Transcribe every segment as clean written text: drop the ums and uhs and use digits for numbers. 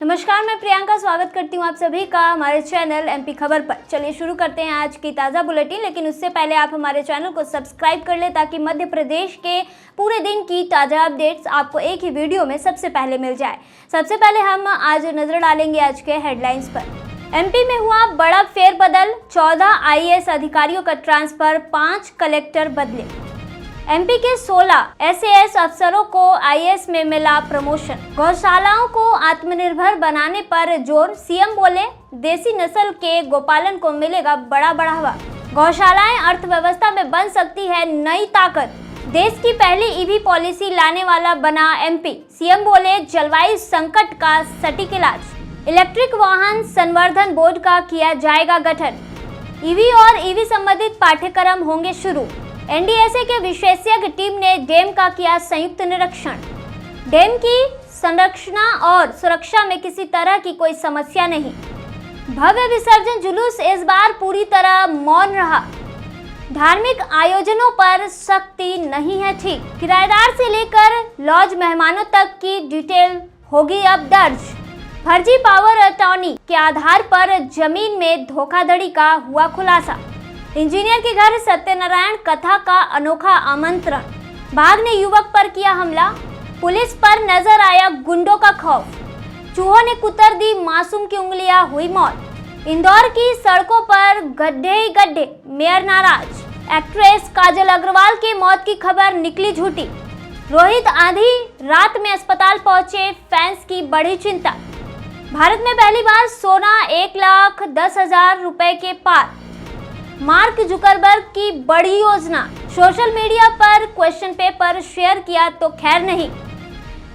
नमस्कार, मैं प्रियंका स्वागत करती हूँ आप सभी का हमारे चैनल एमपी खबर पर। चलिए शुरू करते हैं आज की ताज़ा बुलेटिन, लेकिन उससे पहले आप हमारे चैनल को सब्सक्राइब कर लें ताकि मध्य प्रदेश के पूरे दिन की ताज़ा अपडेट्स आपको एक ही वीडियो में सबसे पहले मिल जाए। सबसे पहले हम आज नजर डालेंगे आज के हेडलाइंस पर। एमपी में हुआ बड़ा फेरबदल, 14 आईएएस अधिकारियों का ट्रांसफर, 5 कलेक्टर बदले। एमपी के 16 एसएएस अफसरों को आईएएस में मिला प्रमोशन। गौशालाओं को आत्मनिर्भर बनाने पर जोर, सीएम बोले देसी नस्ल के गोपालन को मिलेगा बड़ा बढ़ावा। गौशालाएं अर्थव्यवस्था में बन सकती है नई ताकत। देश की पहली ईवी पॉलिसी लाने वाला बना एमपी, सीएम बोले जलवायु संकट का सटीक इलाज। इलेक्ट्रिक वाहन संवर्धन बोर्ड का किया जाएगा गठन। ईवी और ईवी संबंधित पाठ्यक्रम होंगे शुरू। एनडीएसए के विशेषज्ञ टीम ने डैम का किया संयुक्त निरीक्षण। डैम की संरक्षण और सुरक्षा में किसी तरह की कोई समस्या नहीं। भव्य विसर्जन जुलूस इस बार पूरी तरह मौन रहा। धार्मिक आयोजनों पर सख्ती नहीं है ठीक। किराएदार से लेकर लॉज मेहमानों तक की डिटेल होगी अब दर्ज। फर्जी पावर अटॉर्नी के आधार पर जमीन में धोखाधड़ी का हुआ खुलासा। इंजीनियर के घर सत्यनारायण कथा का अनोखा आमंत्रण। बाघ ने युवक पर किया हमला, पुलिस पर नजर आया गुंडों का खौफ। चूहों ने कुतर दी मासूम की उंगलियां, हुई मौत। इंदौर की सड़कों पर गड्ढे ही गड्ढे, मेयर नाराज। एक्ट्रेस काजल अग्रवाल की मौत की खबर निकली झूठी। रोहित आधी रात में अस्पताल पहुंचे, फैंस की बढ़ी चिंता। भारत में पहली बार सोना 1,10,000 रुपए के पार। मार्क जुकरबर्ग की बड़ी योजना। सोशल मीडिया पर क्वेश्चन पेपर शेयर किया तो खैर नहीं।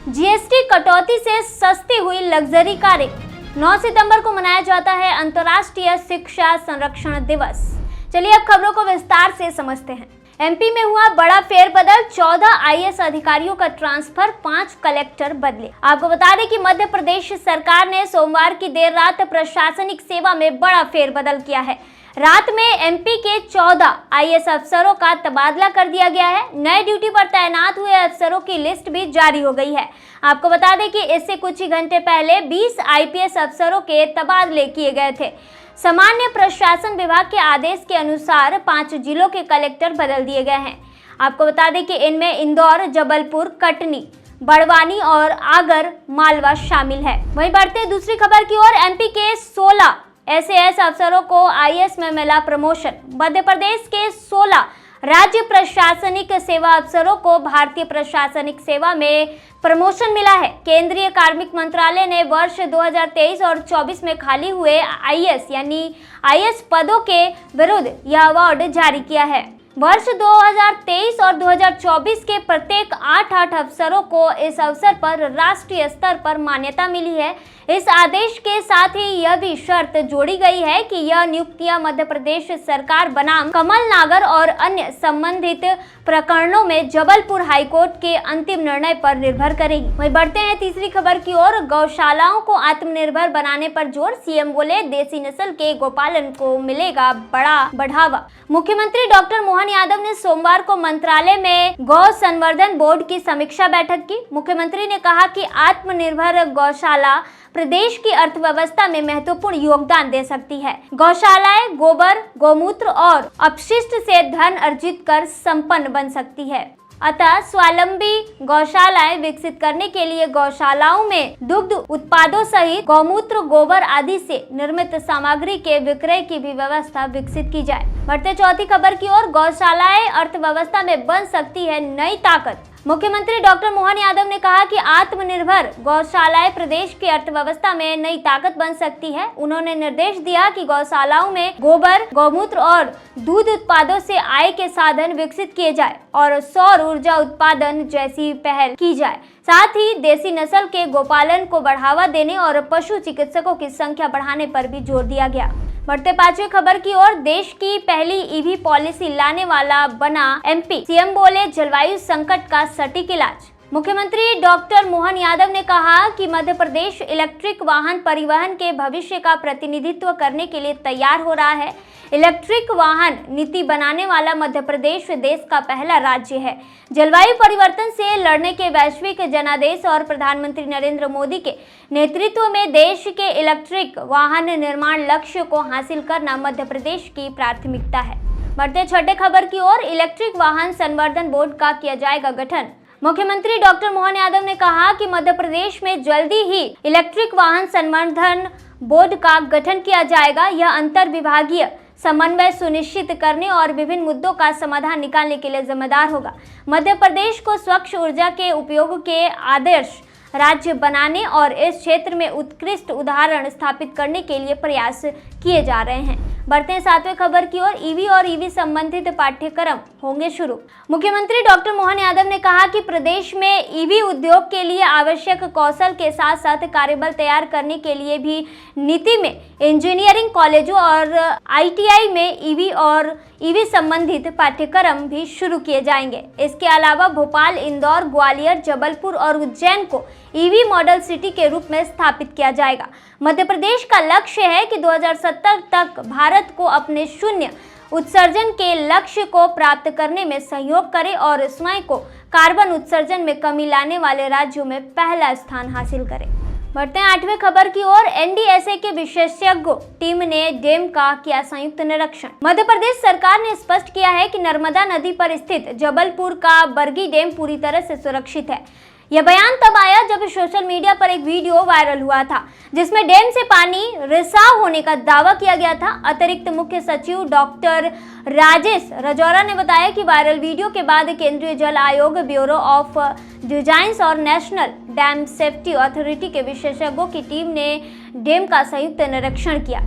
जीएसटी कटौती से सस्ती हुई लग्जरी कारें। 9 सितंबर को मनाया जाता है अंतर्राष्ट्रीय शिक्षा संरक्षण दिवस। चलिए अब खबरों को विस्तार से समझते हैं। एमपी में हुआ बड़ा फेरबदल, 14 आईएएस अधिकारियों का ट्रांसफर, 5 कलेक्टर बदले। आपको बता दें कि मध्य प्रदेश सरकार ने सोमवार की देर रात प्रशासनिक सेवा में बड़ा फेरबदल किया है। रात में एमपी के 14 आईएएस अफसरों का तबादला कर दिया गया है। नए ड्यूटी पर तैनात हुए अफसरों की लिस्ट भी जारी हो गई है। आपको बता दें कि इससे कुछ ही घंटे पहले 20 आईपीएस अफसरों के तबादले किए गए थे। सामान्य प्रशासन विभाग के आदेश के अनुसार 5 जिलों के कलेक्टर बदल दिए गए हैं। आपको बता दें कि इनमें इंदौर, जबलपुर, कटनी, बड़वानी और आगर मालवा शामिल है। वहीं बढ़ते हैं दूसरी खबर की ओर। एमपी के 16 एसएएस अफसरों को आईएएस में मिला प्रमोशन। मध्य प्रदेश के 16 राज्य प्रशासनिक सेवा अफसरों को भारतीय प्रशासनिक सेवा में प्रमोशन मिला है। केंद्रीय कार्मिक मंत्रालय ने वर्ष 2023 और 24 में खाली हुए आईएएस यानी आईएएस पदों के विरुद्ध यह अवार्ड जारी किया है। वर्ष 2023 और 2024 के प्रत्येक 8 अफसरों को इस अवसर पर राष्ट्रीय स्तर पर मान्यता मिली है। इस आदेश के साथ ही यह भी शर्त जोड़ी गई है कि यह नियुक्तियां मध्य प्रदेश सरकार बनाम कमल नागर और अन्य संबंधित प्रकरणों में जबलपुर हाईकोर्ट के अंतिम निर्णय पर निर्भर करेगी। वहीं बढ़ते हैं तीसरी खबर की ओर। गौशालाओं को आत्मनिर्भर बनाने पर जोर, सीएम बोले देसी नस्ल के गोपालन को मिलेगा बड़ा बढ़ावा। मुख्यमंत्री डॉक्टर मोहन यादव ने सोमवार को मंत्रालय में गौ संवर्धन बोर्ड की समीक्षा बैठक की। मुख्यमंत्री ने कहा कि आत्मनिर्भर गौशाला प्रदेश की अर्थव्यवस्था में महत्वपूर्ण योगदान दे सकती है। गौशालाएं गोबर, गोमूत्र और अपशिष्ट से धन अर्जित कर संपन्न बन सकती है। अतः स्वावलंबी गौशालाएं विकसित करने के लिए गौशालाओं में दुग्ध उत्पादों सहित गौमूत्र, गोबर आदि से निर्मित सामग्री के विक्रय की भी व्यवस्था विकसित की जाए। बढ़ते चौथी खबर की ओर। गौशालाएं अर्थव्यवस्था में बन सकती है नई ताकत। मुख्यमंत्री डॉक्टर मोहन यादव ने कहा कि आत्मनिर्भर गौशालाएं प्रदेश की अर्थव्यवस्था में नई ताकत बन सकती है। उन्होंने निर्देश दिया कि गौशालाओं में गोबर, गौमूत्र और दूध उत्पादों से आय के साधन विकसित किए जाए और सौर ऊर्जा उत्पादन जैसी पहल की जाए। साथ ही देसी नस्ल के गोपालन को बढ़ावा देने और पशु चिकित्सकों की संख्या बढ़ाने पर भी जोर दिया गया। बढ़ते पांचवी खबर की ओर। देश की पहली ईवी पॉलिसी लाने वाला बना एमपी, सीएम बोले जलवायु संकट का सटीक इलाज। मुख्यमंत्री डॉक्टर मोहन यादव ने कहा कि मध्य प्रदेश इलेक्ट्रिक वाहन परिवहन के भविष्य का प्रतिनिधित्व करने के लिए तैयार हो रहा है। इलेक्ट्रिक वाहन नीति बनाने वाला मध्य प्रदेश देश का पहला राज्य है। जलवायु परिवर्तन से लड़ने के वैश्विक जनादेश और प्रधानमंत्री नरेंद्र मोदी के नेतृत्व में देश के इलेक्ट्रिक वाहन निर्माण लक्ष्य को हासिल करना मध्य प्रदेश की प्राथमिकता है। बढ़ते छठे खबर की ओर, इलेक्ट्रिक वाहन संवर्धन बोर्ड का किया जाएगा गठन। मुख्यमंत्री डॉक्टर मोहन यादव ने कहा कि मध्य प्रदेश में जल्दी ही इलेक्ट्रिक वाहन संवर्धन बोर्ड का गठन किया जाएगा। यह अंतर विभागीय समन्वय सुनिश्चित करने और विभिन्न मुद्दों का समाधान निकालने के लिए जिम्मेदार होगा। मध्य प्रदेश को स्वच्छ ऊर्जा के उपयोग के आदर्श राज्य बनाने और इस क्षेत्र में उत्कृष्ट उदाहरण स्थापित करने के लिए प्रयास किए जा रहे हैं। बढ़ते हैं सातवें खबर की ओर, ईवी और ईवी संबंधित पाठ्यक्रम होंगे शुरू। मुख्यमंत्री डॉक्टर मोहन यादव ने कहा कि प्रदेश में ईवी उद्योग के लिए आवश्यक कौशल के साथ साथ कार्यबल तैयार करने के लिए भी नीति में इंजीनियरिंग कॉलेजों और ITI में ईवी और ईवी संबंधित पाठ्यक्रम भी शुरू किए जाएंगे। इसके अलावा भोपाल, इंदौर, ग्वालियर, जबलपुर और उज्जैन को ईवी मॉडल सिटी के रूप में स्थापित किया जाएगा। मध्य प्रदेश का लक्ष्य है कि 2070 तक भारत को अपने शून्य उत्सर्जन के लक्ष्य को प्राप्त करने में सहयोग करे और स्वयं को कार्बन उत्सर्जन में कमी लाने वाले राज्यों में पहला स्थान हासिल करे। बढ़ते हैं आठवें खबर की ओर, NDSA के विशेषज्ञ टीम ने डैम का किया संयुक्त निरीक्षण। मध्य प्रदेश सरकार ने स्पष्ट किया है कि नर्मदा नदी पर स्थित जबलपुर का बरगी डैम पूरी तरह से सुरक्षित है। यह बयान तब आया जब सोशल मीडिया पर एक वीडियो वायरल हुआ था जिसमें डैम से पानी रिसाव होने का दावा किया गया था। अतिरिक्त मुख्य सचिव डॉक्टर राजेश राजौरा ने बताया कि वायरल वीडियो के बाद केंद्रीय जल आयोग, ब्यूरो ऑफ डिजाइन और नेशनल डैम सेफ्टी अथॉरिटी के विशेषज्ञों की टीम ने डैम का संयुक्त निरीक्षण किया।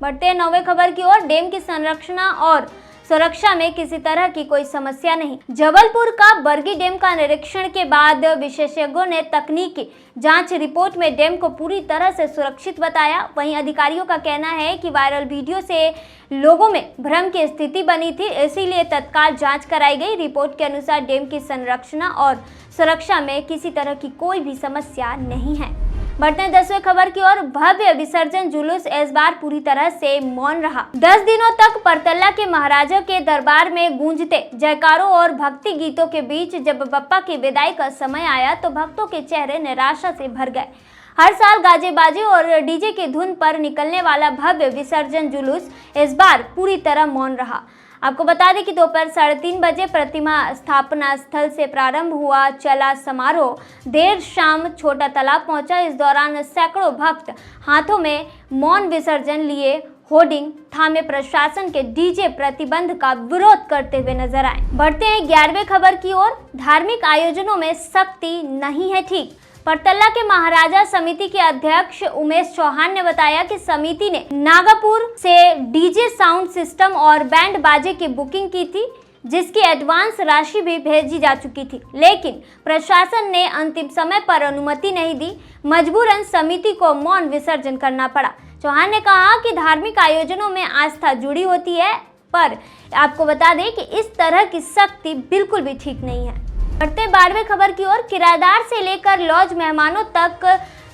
बढ़ते हैं नौवें खबर की ओर, डैम की संरक्षण और सुरक्षा में किसी तरह की कोई समस्या नहीं। जबलपुर का बरगी डैम का निरीक्षण के बाद विशेषज्ञों ने तकनीकी जांच रिपोर्ट में डैम को पूरी तरह से सुरक्षित बताया। वहीं अधिकारियों का कहना है कि वायरल वीडियो से लोगों में भ्रम की स्थिति बनी थी, इसीलिए तत्काल जांच कराई गई। रिपोर्ट के अनुसार डैम की संरक्षण और सुरक्षा में किसी तरह की कोई भी समस्या नहीं है। बढ़ते हैं 10वें खबर की ओर, भव्य विसर्जन जुलूस इस बार पूरी तरह से मौन रहा। 10 दिनों तक परतल्ला के महाराजा के दरबार में गूंजते जयकारों और भक्ति गीतों के बीच जब बप्पा की विदाई का समय आया तो भक्तों के चेहरे निराशा से भर गए। हर साल गाजे बाजे और डीजे की धुन पर निकलने वाला भव्य विसर्जन जुलूस इस बार पूरी तरह मौन रहा। आपको बता दें कि दोपहर 3:30 बजे प्रतिमा स्थापना स्थल से प्रारंभ हुआ चला समारोह देर शाम छोटा तालाब पहुंचा। इस दौरान सैकड़ों भक्त हाथों में मौन विसर्जन लिए होर्डिंग थामे प्रशासन के डीजे प्रतिबंध का विरोध करते हुए नजर आए। बढ़ते हैं 11वें खबर की ओर, धार्मिक आयोजनों में सख्ती नहीं है ठीक। परतल्ला के महाराजा समिति के अध्यक्ष उमेश चौहान ने बताया कि समिति ने नागपुर से डीजे साउंड सिस्टम और बैंड बाजे की बुकिंग की थी, जिसकी एडवांस राशि भी भेजी जा चुकी थी, लेकिन प्रशासन ने अंतिम समय पर अनुमति नहीं दी। मजबूरन समिति को मौन विसर्जन करना पड़ा। चौहान ने कहा कि धार्मिक आयोजनों में आस्था जुड़ी होती है, पर आपको बता दें कि इस तरह की सख्ती बिल्कुल भी ठीक नहीं है। बढ़ते 12वें खबर की ओर, किराएदार से लेकर लॉज मेहमानों तक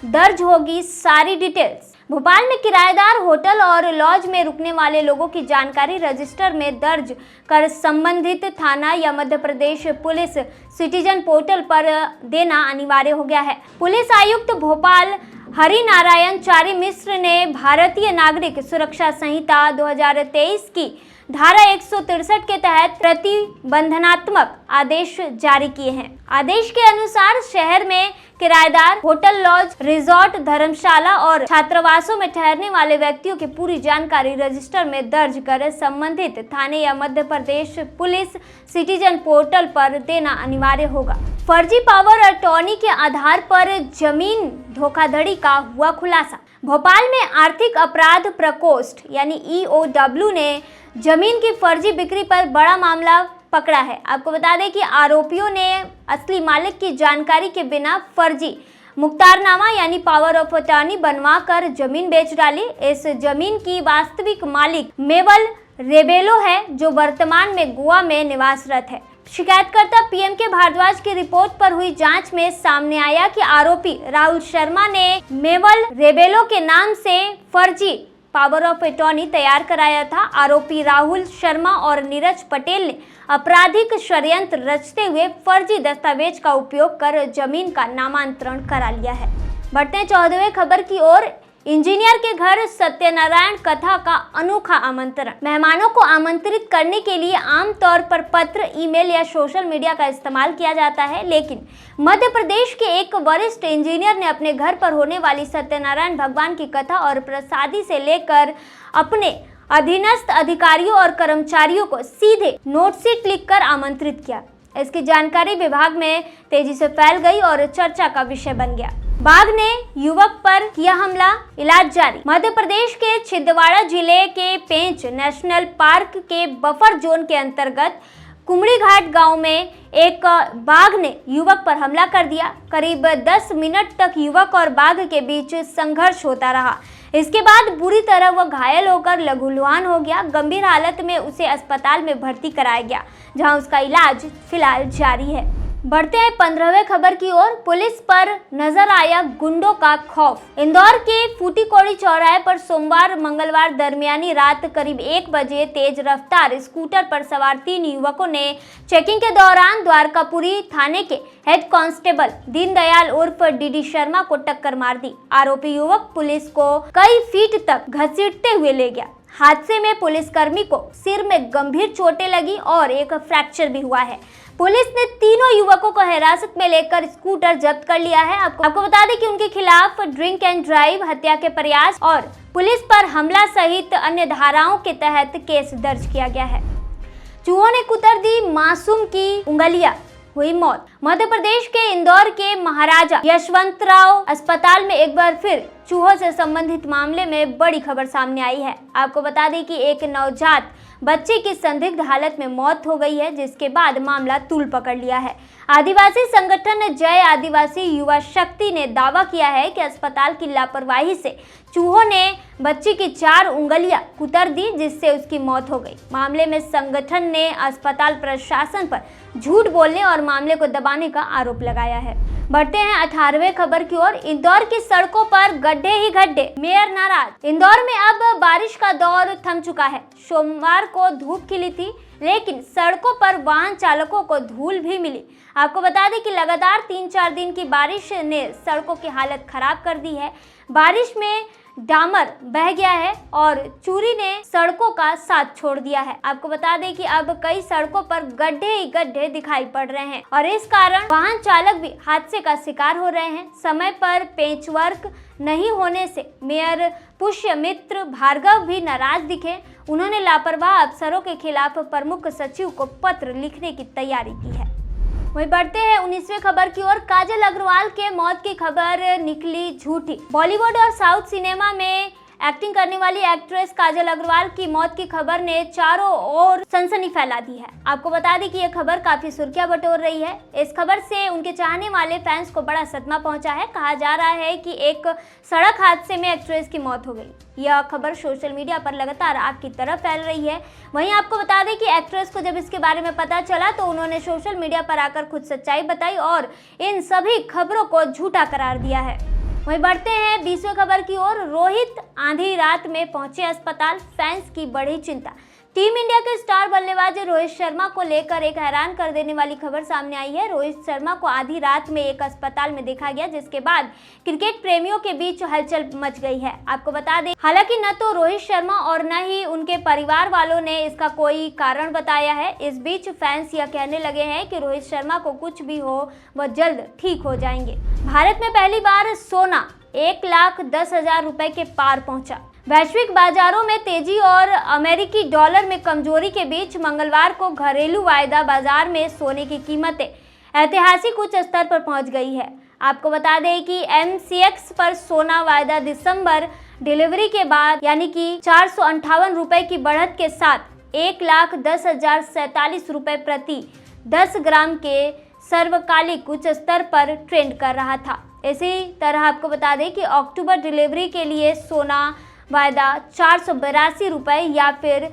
दर्ज होगी सारी डिटेल्स। भोपाल में किराएदार होटल और लॉज में रुकने वाले लोगों की जानकारी रजिस्टर में दर्ज कर संबंधित थाना या Madhya Pradesh police citizen portal पर देना अनिवार्य हो गया है। पुलिस आयुक्त भोपाल हरि नारायण चारी मिश्र ने भारतीय नागरिक सुरक्षा संहिता 2023 की धारा 163 के तहत प्रतिबंधनात्मक आदेश जारी किए हैं। आदेश के अनुसार शहर में किराएदार, होटल, लॉज, रिजॉर्ट, धर्मशाला और छात्रावासों में ठहरने वाले व्यक्तियों की पूरी जानकारी रजिस्टर में दर्ज कर संबंधित थाने या Madhya Pradesh police citizen portal पर देना अनिवार्य होगा। फर्जी पावर अटॉर्नी के आधार पर जमीन धोखाधड़ी का हुआ खुलासा। भोपाल में आर्थिक अपराध प्रकोष्ठ यानी EOW ने जमीन की फर्जी बिक्री पर बड़ा मामला पकड़ा है। आपको बता दें कि आरोपियों ने असली मालिक की जानकारी के बिना फर्जी मुख्तारनामा यानी पावर ऑफ अटॉर्नी बनवा कर जमीन बेच डाली। इस जमीन की वास्तविक मालिक मेवल रेबेलो है, जो वर्तमान में गोवा में निवासरत है। शिकायतकर्ता पीएम के भारद्वाज की रिपोर्ट पर हुई जांच में सामने आया कि आरोपी राहुल शर्मा ने मेवल रेबेलो के नाम से फर्जी पावर ऑफ अटॉर्नी तैयार कराया था। आरोपी राहुल शर्मा और नीरज पटेल ने आपराधिक षड्यंत्र रचते हुए फर्जी दस्तावेज का उपयोग कर जमीन का नामांतरण करा लिया है। बढ़ते हैं 14वें खबर की ओर। इंजीनियर के घर सत्यनारायण कथा का अनोखा आमंत्रण। मेहमानों को आमंत्रित करने के लिए आमतौर पर पत्र, ईमेल या सोशल मीडिया का इस्तेमाल किया जाता है, लेकिन मध्य प्रदेश के एक वरिष्ठ इंजीनियर ने अपने घर पर होने वाली सत्यनारायण भगवान की कथा और प्रसादी से लेकर अपने अधीनस्थ अधिकारियों और कर्मचारियों को सीधे नोटशीट लिखकर आमंत्रित किया। इसकी जानकारी विभाग में तेजी से फैल गई और चर्चा का विषय बन गया। बाघ ने युवक पर किया हमला, इलाज जारी। मध्य प्रदेश के छिंदवाड़ा जिले के पेंच नेशनल पार्क के बफर जोन के अंतर्गत कुमड़ी घाट गांव में एक बाघ ने युवक पर हमला कर दिया। करीब 10 मिनट तक युवक और बाघ के बीच संघर्ष होता रहा। इसके बाद बुरी तरह वह घायल होकर लहूलुहान हो गया। गंभीर हालत में उसे अस्पताल में भर्ती कराया गया, जहां उसका इलाज फिलहाल जारी है। बढ़ते हैं 15वें खबर की ओर। पुलिस पर नजर आया गुंडों का खौफ। इंदौर के फूटीकोड़ी चौराहे पर सोमवार मंगलवार दरमियानी रात करीब 1 बजे तेज रफ्तार स्कूटर पर सवार 3 युवकों ने चेकिंग के दौरान द्वारकापुरी थाने के हेड कांस्टेबल दीनदयाल उर्फ डीडी शर्मा को टक्कर मार दी। आरोपी युवक पुलिस को कई फीट तक घसीटते हुए ले गया। हादसे में पुलिसकर्मी को सिर में गंभीर चोटें लगी और एक फ्रैक्चर भी हुआ है। पुलिस ने तीनों युवकों को हिरासत में लेकर स्कूटर जब्त कर लिया है। आपको बता दें कि उनके खिलाफ ड्रिंक एंड ड्राइव, हत्या के प्रयास और पुलिस पर हमला सहित अन्य धाराओं के तहत केस दर्ज किया गया है। चूहों ने कुतर दी मासूम की उंगलियां, हुई मौत। मध्य प्रदेश के इंदौर के महाराजा यशवंतराव अस्पताल में एक बार फिर चूहों से संबंधित मामले में बड़ी खबर सामने आई है। आपको बता दें कि एक नवजात बच्चे की संदिग्ध हालत में मौत हो गई है, जिसके बाद मामला तूल पकड़ लिया है। आदिवासी संगठन जय आदिवासी युवा शक्ति ने दावा किया है कि अस्पताल की लापरवाही से चूहों ने बच्ची की 4 उंगलियां कुतर दी, जिससे उसकी मौत हो गई। मामले में संगठन ने अस्पताल प्रशासन पर झूठ बोलने और मामले को दबाने का आरोप लगाया है। बढ़ते हैं 18वें खबर की ओर। इंदौर की सड़कों पर गड्ढे ही गड्ढे, मेयर नाराज। इंदौर में अब बारिश का दौर थम चुका है। सोमवार को धूप खिली थी, लेकिन सड़कों पर वाहन चालकों को धूल भी मिली। आपको बता दें कि लगातार 3-4 दिन की बारिश ने सड़कों की हालत खराब कर दी है। बारिश में डामर बह गया है और चूरी ने सड़कों का साथ छोड़ दिया है। आपको बता दें कि अब कई सड़कों पर गड्ढे ही गड्ढे दिखाई पड़ रहे हैं और इस कारण वाहन चालक भी हादसे का शिकार हो रहे हैं। समय पर पेचवर्क नहीं होने से मेयर पुष्यमित्र भार्गव भी नाराज दिखे। उन्होंने लापरवाह अफसरों के खिलाफ प्रमुख सचिव को पत्र लिखने की तैयारी की है। वहीं बढ़ते हैं 19वें खबर की ओर। काजल अग्रवाल के मौत की खबर निकली झूठी। बॉलीवुड और साउथ सिनेमा में एक्टिंग करने वाली एक्ट्रेस काजल अग्रवाल की मौत की खबर ने चारों ओर सनसनी फैला दी है। आपको बता दें कि यह खबर काफी सुर्खियां बटोर रही है। इस खबर से उनके चाहने वाले फैंस को बड़ा सदमा पहुंचा है। कहा जा रहा है कि एक सड़क हादसे में एक्ट्रेस की मौत हो गई। यह खबर सोशल मीडिया पर लगातार आग की तरह फैल रही है। वहीं आपको बता दें कि एक्ट्रेस को जब इसके बारे में पता चला तो उन्होंने सोशल मीडिया पर आकर खुद सच्चाई बताई और इन सभी खबरों को झूठा करार दिया है। वहीं बढ़ते हैं 20वें खबर की ओर। रोहित आधी रात में पहुंचे अस्पताल, फैंस की बढ़ी चिंता। टीम इंडिया के स्टार बल्लेबाज रोहित शर्मा को लेकर एक हैरान कर देने वाली खबर सामने आई है। रोहित शर्मा को आधी रात में एक अस्पताल में देखा गया, जिसके बाद क्रिकेट प्रेमियों के बीच हलचल मच गई है। आपको बता दें, हालांकि न तो रोहित शर्मा और न ही उनके परिवार वालों ने इसका कोई कारण बताया है। इस बीच फैंस यह कहने लगे हैं कि रोहित शर्मा को कुछ भी हो, वह जल्द ठीक हो जाएंगे। भारत में पहली बार सोना 1,10,000 रुपए के पार पहुंचा। वैश्विक बाजारों में तेजी और अमेरिकी डॉलर में कमजोरी के बीच मंगलवार को घरेलू वायदा बाजार में सोने की कीमतें ऐतिहासिक उच्च स्तर पर पहुंच गई है। आपको बता दें कि MCX पर सोना वायदा दिसंबर डिलीवरी के बाद यानी कि 458 रुपए की बढ़त के साथ 1,10,047 रुपए प्रति 10 ग्राम के सर्वकालिक उच्च स्तर पर ट्रेंड कर रहा था। इसी तरह आपको बता दें कि अक्टूबर डिलीवरी के लिए सोना वायदा 482 रुपये या फिर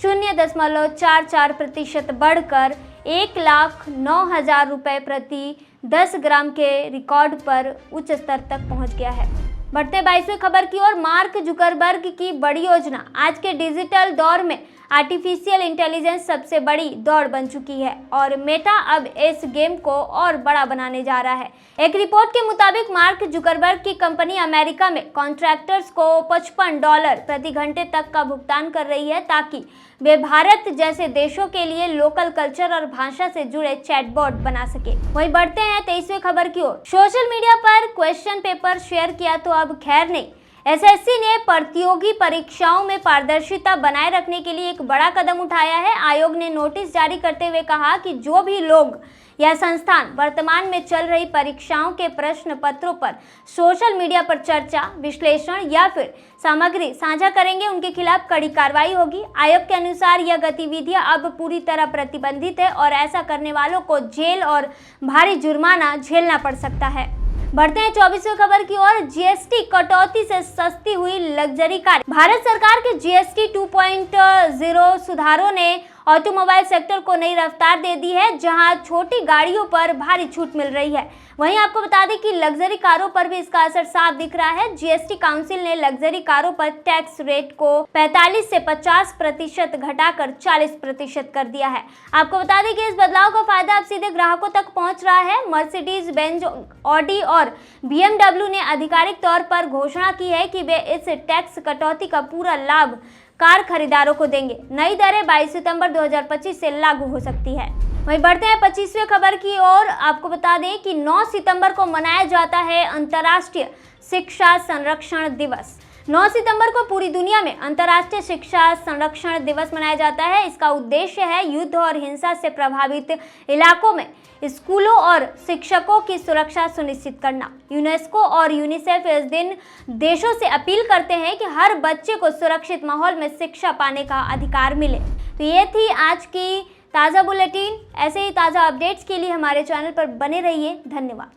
0.44% बढ़कर 1,09,000 रुपये प्रति 10 ग्राम के रिकॉर्ड पर उच्च स्तर तक पहुंच गया है। बढ़ते 22वीं खबर की ओर। मार्क जुकरबर्ग की बड़ी योजना। आज के डिजिटल दौर में आर्टिफिशियल इंटेलिजेंस सबसे बड़ी दौड़ बन चुकी है और मेटा अब इस गेम को और बड़ा बनाने जा रहा है। एक रिपोर्ट के मुताबिक मार्क जुकरबर्ग की कंपनी अमेरिका में कॉन्ट्रैक्टर्स को $55 प्रति घंटे तक का भुगतान कर रही है ताकि वे भारत जैसे देशों के लिए लोकल कल्चर और भाषा से जुड़े चैटबॉट बना सके। वहीं बढ़ते हैं 23वीं खबर की ओर। सोशल मीडिया पर क्वेश्चन पेपर शेयर किया तो अब खैर नहीं। एसएससी ने प्रतियोगी परीक्षाओं में पारदर्शिता बनाए रखने के लिए एक बड़ा कदम उठाया है। आयोग ने नोटिस जारी करते हुए कहा कि जो भी लोग या संस्थान वर्तमान में चल रही परीक्षाओं के प्रश्न पत्रों पर सोशल मीडिया पर चर्चा, विश्लेषण या फिर सामग्री साझा करेंगे, उनके खिलाफ कड़ी कार्रवाई होगी। आयोग के अनुसार यह गतिविधियां अब पूरी तरह प्रतिबंधित है और ऐसा करने वालों को जेल और भारी जुर्माना झेलना पड़ सकता है। बढ़ते हैं 24वीं खबर की ओर। जीएसटी कटौती से सस्ती हुई लग्जरी कार। भारत सरकार के जीएसटी 2.0 सुधारों ने ऑटोमोबाइल सेक्टर को नई रफ्तार दे दी है, जहां छोटी गाड़ियों पर भारी छूट मिल रही है। वहीं आपको बता दें कि लग्जरी कारों पर भी इसका असर साफ दिख रहा है। जीएसटी काउंसिल ने लग्जरी कारों पर टैक्स रेट को 45 से 50% घटाकर 40% कर दिया है। आपको बता दें कि इस बदलाव का फायदा अब सीधे ग्राहकों तक पहुंच रहा है। मर्सिडीज बेंज, ऑडी और BMW ने आधिकारिक तौर पर घोषणा की है कि वे इस टैक्स कटौती का पूरा लाभ कार खरीदारों को देंगे। नई दरें 22 सितंबर 2025 से लागू हो सकती है। वहीं बढ़ते हैं 25वीं खबर की ओर। आपको बता दें कि 9 सितंबर को मनाया जाता है अंतर्राष्ट्रीय शिक्षा संरक्षण दिवस। 9 सितंबर को पूरी दुनिया में अंतर्राष्ट्रीय शिक्षा संरक्षण दिवस मनाया जाता है। इसका उद्देश्य है युद्ध और हिंसा से प्रभावित इलाकों में स्कूलों और शिक्षकों की सुरक्षा सुनिश्चित करना। यूनेस्को और यूनिसेफ इस दिन देशों से अपील करते हैं कि हर बच्चे को सुरक्षित माहौल में शिक्षा पाने का अधिकार मिले। तो ये थी आज की ताज़ा बुलेटिन। ऐसे ही ताज़ा अपडेट्स के लिए हमारे चैनल पर बने रहिए। धन्यवाद।